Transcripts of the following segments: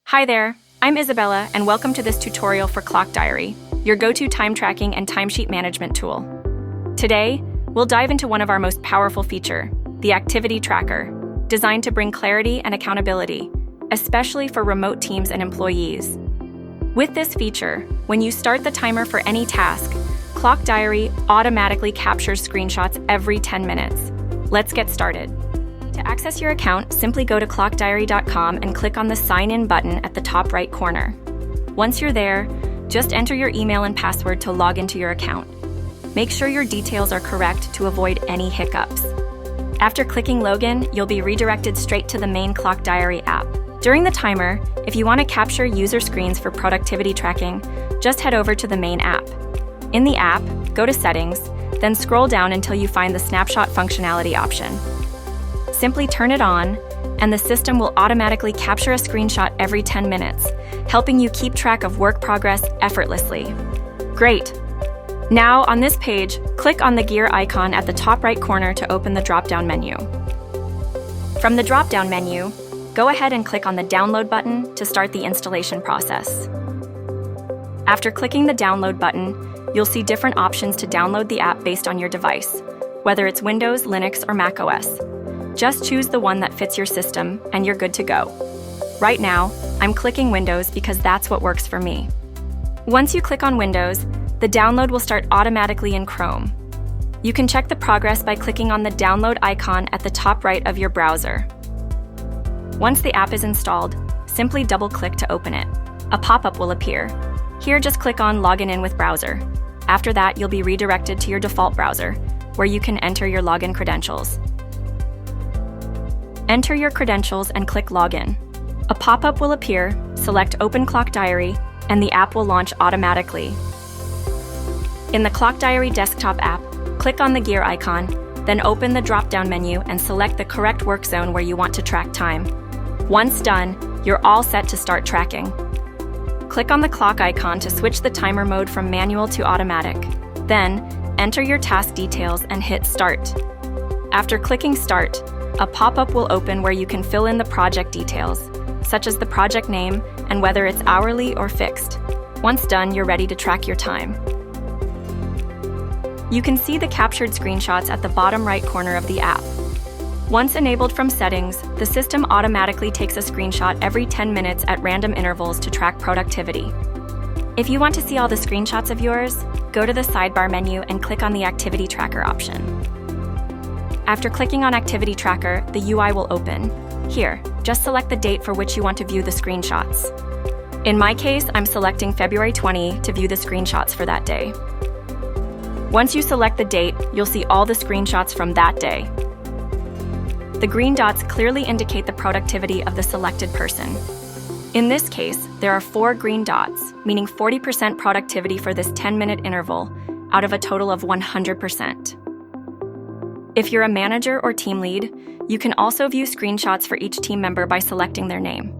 Hi there, I'm Isabella and welcome to this tutorial for Clockdiary, your go-to time tracking and timesheet management tool. Today, we'll dive into one of our most powerful features, the Activity Tracker, designed to bring clarity and accountability, especially for remote teams and employees. With this feature, when you start the timer for any task, Clockdiary automatically captures screenshots every 10 minutes. Let's get started. To access your account, simply go to clockdiary.com and click on the Sign In button at the top right corner. Once you're there, just enter your email and password to log into your account. Make sure your details are correct to avoid any hiccups. After clicking Login, you'll be redirected straight to the main Clockdiary app. During the timer, if you want to capture user screens for productivity tracking, just head over to the main app. In the app, go to Settings, then scroll down until you find the Snapshot functionality option. Simply turn it on, and the system will automatically capture a screenshot every 10 minutes, helping you keep track of work progress effortlessly. Great! Now, on this page, click on the gear icon at the top right corner to open the drop-down menu. From the drop-down menu, go ahead and click on the Download button to start the installation process. After clicking the Download button, you'll see different options to download the app based on your device, whether it's Windows, Linux, or macOS. Just choose the one that fits your system, and you're good to go. Right now, I'm clicking Windows because that's what works for me. Once you click on Windows, the download will start automatically in Chrome. You can check the progress by clicking on the download icon at the top right of your browser. Once the app is installed, simply double-click to open it. A pop-up will appear. Here, just click on Login in with Browser. After that, you'll be redirected to your default browser, where you can enter your login credentials. Enter your credentials and click Login. A pop-up will appear, select Open Clockdiary, and the app will launch automatically. In the Clockdiary desktop app, click on the gear icon, then open the drop-down menu and select the correct work zone where you want to track time. Once done, you're all set to start tracking. Click on the clock icon to switch the timer mode from manual to automatic. Then, enter your task details and hit Start. After clicking Start, a pop-up will open where you can fill in the project details, such as the project name and whether it's hourly or fixed. Once done, you're ready to track your time. You can see the captured screenshots at the bottom right corner of the app. Once enabled from Settings, the system automatically takes a screenshot every 10 minutes at random intervals to track productivity. If you want to see all the screenshots of yours, go to the sidebar menu and click on the Activity Tracker option. After clicking on Activity Tracker, the UI will open. Here, just select the date for which you want to view the screenshots. In my case, I'm selecting February 20 to view the screenshots for that day. Once you select the date, you'll see all the screenshots from that day. The green dots clearly indicate the productivity of the selected person. In this case, there are 4 green dots, meaning 40% productivity for this 10-minute interval, out of a total of 100%. If you're a manager or team lead, you can also view screenshots for each team member by selecting their name.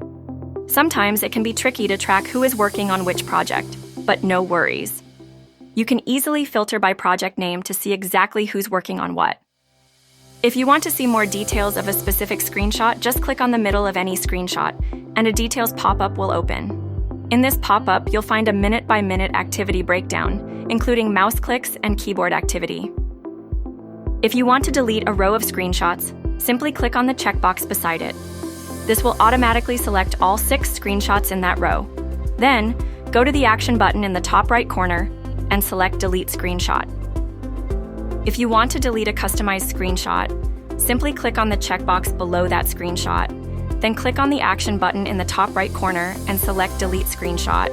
Sometimes it can be tricky to track who is working on which project, but no worries. You can easily filter by project name to see exactly who's working on what. If you want to see more details of a specific screenshot, just click on the middle of any screenshot, and a details pop-up will open. In this pop-up, you'll find a minute-by-minute activity breakdown, including mouse clicks and keyboard activity. If you want to delete a row of screenshots, simply click on the checkbox beside it. This will automatically select all 6 screenshots in that row. Then, go to the Action button in the top right corner and select Delete Screenshot. If you want to delete a customized screenshot, simply click on the checkbox below that screenshot, then click on the Action button in the top right corner and select Delete Screenshot.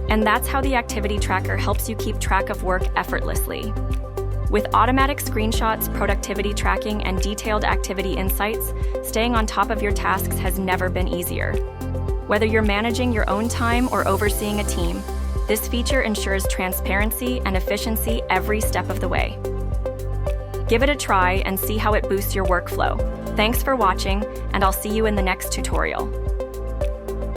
And that's how the Activity Tracker helps you keep track of work effortlessly. With automatic screenshots, productivity tracking, and detailed activity insights, staying on top of your tasks has never been easier. Whether you're managing your own time or overseeing a team, this feature ensures transparency and efficiency every step of the way. Give it a try and see how it boosts your workflow. Thanks for watching, and I'll see you in the next tutorial.